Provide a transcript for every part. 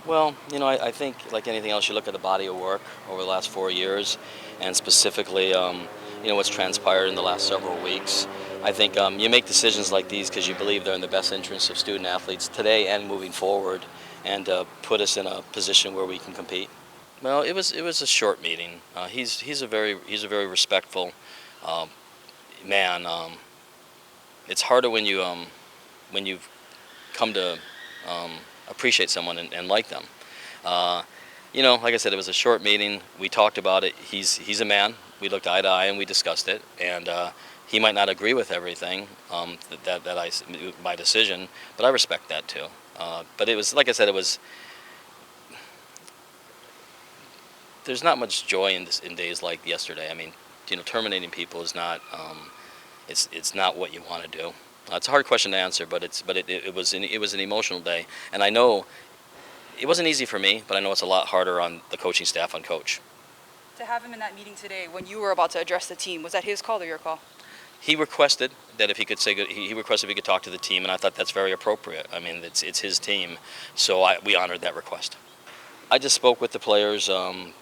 Well, I think like anything else, you look at the body of work over the last 4 years, and specifically, what's transpired in the last several weeks. I think you make decisions like these because you believe they're in the best interest of student athletes today and moving forward, and put us in a position where we can compete. Well, it was a short meeting. He's a very respectful um, man. It's harder when you've come to um, appreciate someone and like them. Uh, like I said, it was a short meeting. We talked about it. He's a man. We looked eye to eye and we discussed it. And he might not agree with everything my decision, but I respect that too. But it was like I said, it was. There's not much joy in days like yesterday. I mean, terminating people is not. It's not what you want to do. It's a hard question to answer, but it was an emotional day, and I know it wasn't easy for me, but I know it's a lot harder on the coaching staff, on coach. To have him in that meeting today, when you were about to address the team, was that his call or your call? He requested that if he could say good, he requested if he could talk to the team, and I thought that's very appropriate. I mean, it's his team, so we honored that request. I just spoke with the players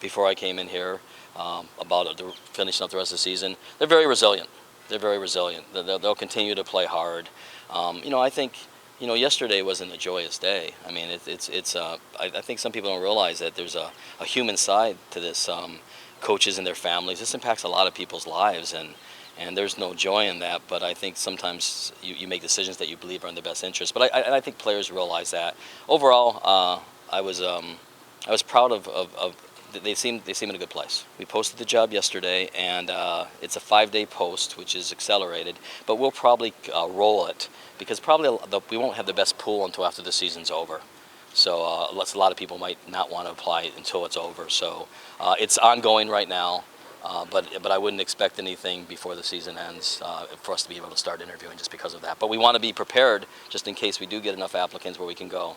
before I came in here about finishing up the rest of the season. They're very resilient. They're very resilient. They'll continue to play hard. I think yesterday wasn't a joyous day. I mean, I think some people don't realize that there's a human side to this. Coaches and their families. This impacts a lot of people's lives, and there's no joy in that. But I think sometimes you make decisions that you believe are in the best interest. But I think players realize that. Overall, I was proud of they seem in a good place. We posted the job yesterday, and it's a 5-day post, which is accelerated. But we'll probably roll it because probably we won't have the best pool until after the season's over. So a lot of people might not want to apply until it's over. So it's ongoing right now, but I wouldn't expect anything before the season ends for us to be able to start interviewing just because of that. But we want to be prepared just in case we do get enough applicants where we can go.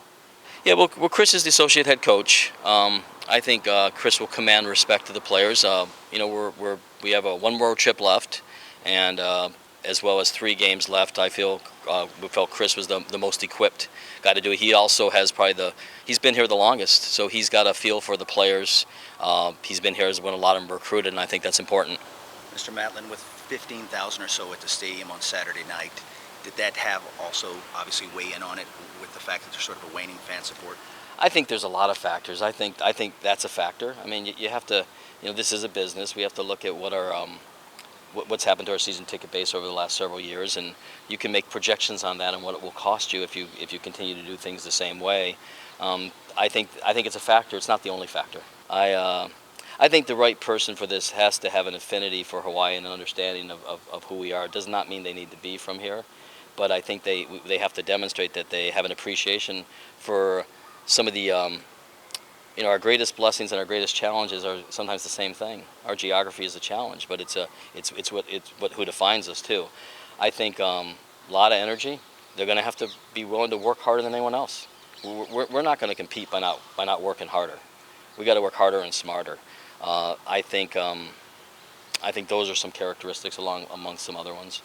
Yeah, well, Chris is the associate head coach. I think Chris will command respect to the players. We have a one road trip left, and as well as 3 games left. We felt Chris was the most equipped guy to do it. He also has he's been here the longest, so he's got a feel for the players. He's been here when a lot of them recruited, and I think that's important. Mr. Matlin, with 15,000 or so at the stadium on Saturday night, did that have also obviously weigh in on it with the fact that there's sort of a waning fan support? I think there's a lot of factors. I think that's a factor. I mean, you have to, this is a business. We have to look at what's happened to our season ticket base over the last several years, and you can make projections on that and what it will cost you if you continue to do things the same way. I think it's a factor. It's not the only factor. I think the right person for this has to have an affinity for Hawaii and an understanding of who we are. It does not mean they need to be from here, but I think they have to demonstrate that they have an appreciation for some of the our greatest blessings and our greatest challenges are sometimes the same thing. Our geography is a challenge, but it's who defines us too. I think a lot of energy. They're going to have to be willing to work harder than anyone else. We're not going to compete by not working harder. We got to work harder and smarter. I think those are some characteristics among some other ones.